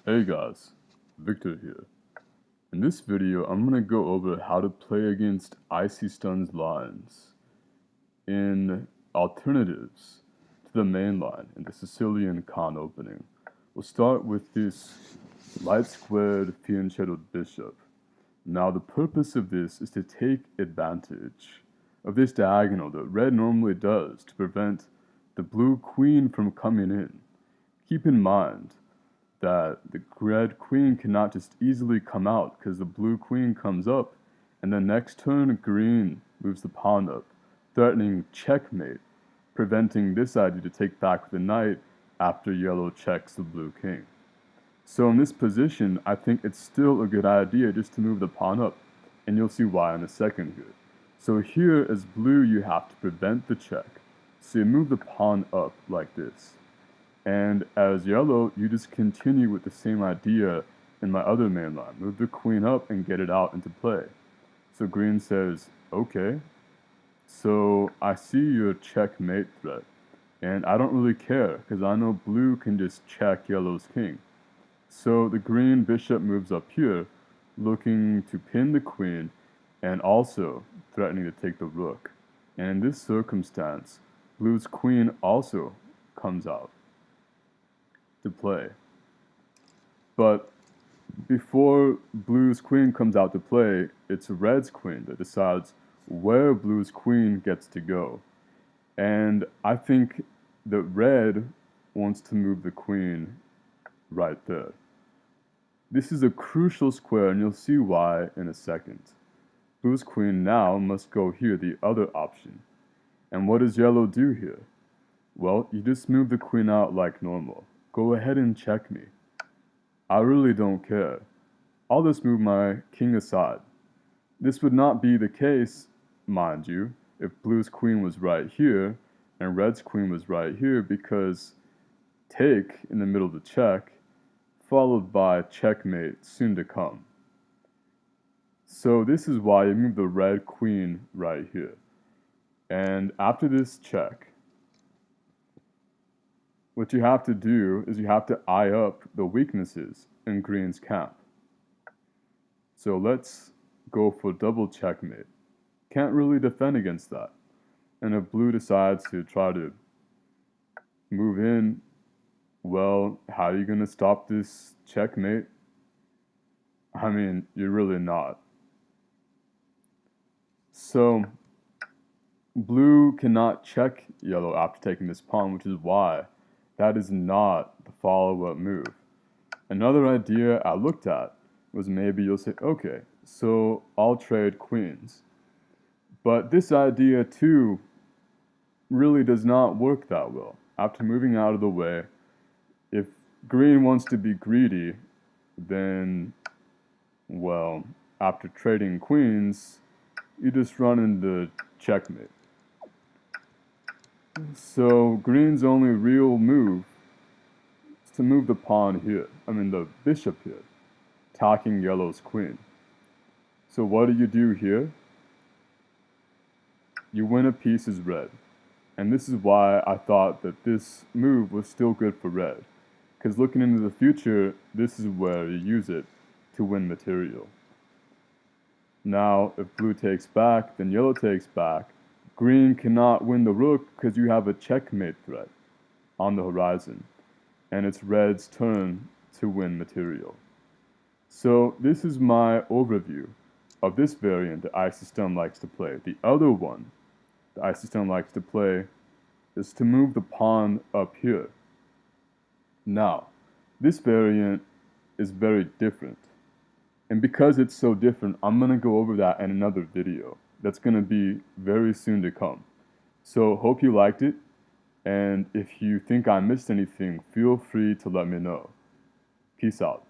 Hey guys, Victor here. In this video, I'm going to go over how to play against Icystun's lines in alternatives to the main line in the Sicilian Khan opening. We'll start with this light squared fianchetto bishop. Now the purpose of this is to take advantage of this diagonal that red normally does to prevent the blue queen from coming in. Keep in mind that the red queen cannot just easily come out because the blue queen comes up and the next turn green moves the pawn up, threatening checkmate, preventing this idea to take back the knight after yellow checks the blue king. So in this position, I think it's still a good idea just to move the pawn up, and you'll see why in a second here. So here as blue, you have to prevent the check. So you move the pawn up like this. And as yellow, you just continue with the same idea in my other main line. Move the queen up and get it out into play. So green says, okay. So I see your checkmate threat. And I don't really care, because I know blue can just check yellow's king. So the green bishop moves up here, looking to pin the queen, and also threatening to take the rook. And in this circumstance, blue's queen also comes out to play. But before blue's queen comes out to play, it's red's queen that decides where blue's queen gets to go. And I think that red wants to move the queen right there. This is a crucial square, and you'll see why in a second. Blue's queen now must go here, the other option. And what does yellow do here? Well, you just move the queen out like normal. Go ahead and check me. I really don't care. I'll just move my king aside. This would not be the case, mind you, if blue's queen was right here and red's queen was right here, because take in the middle of the check, followed by checkmate soon to come. So this is why you move the red queen right here. And after this check, what you have to do is you have to eye up the weaknesses in green's camp. So let's go for double checkmate. Can't really defend against that. And if blue decides to try to move in, well, how are you going to stop this checkmate? I mean, you're really not. So blue cannot check yellow after taking this pawn, which is why that is not the follow-up move. Another idea I looked at was maybe you'll say, okay, so I'll trade queens. But this idea too really does not work that well. After moving out of the way, if green wants to be greedy, then, well, after trading queens, you just run into checkmate. So green's only real move is to move the pawn here, the bishop here, attacking yellow's queen. So what do here? You win a piece as red. And this is why I thought that this move was still good for red. Because looking into the future, this is where you use it to win material. Now, if blue takes back, then yellow takes back. Green cannot win the rook because you have a checkmate threat on the horizon. And it's red's turn to win material. So this is my overview of this variant that Icystun likes to play. The other one that Icystun likes to play is to move the pawn up here. Now, this variant is very different. And because it's so different, I'm going to go over that in another video that's going to be very soon to come. So hope you liked it, and if you think I missed anything, feel free to let me know. Peace out.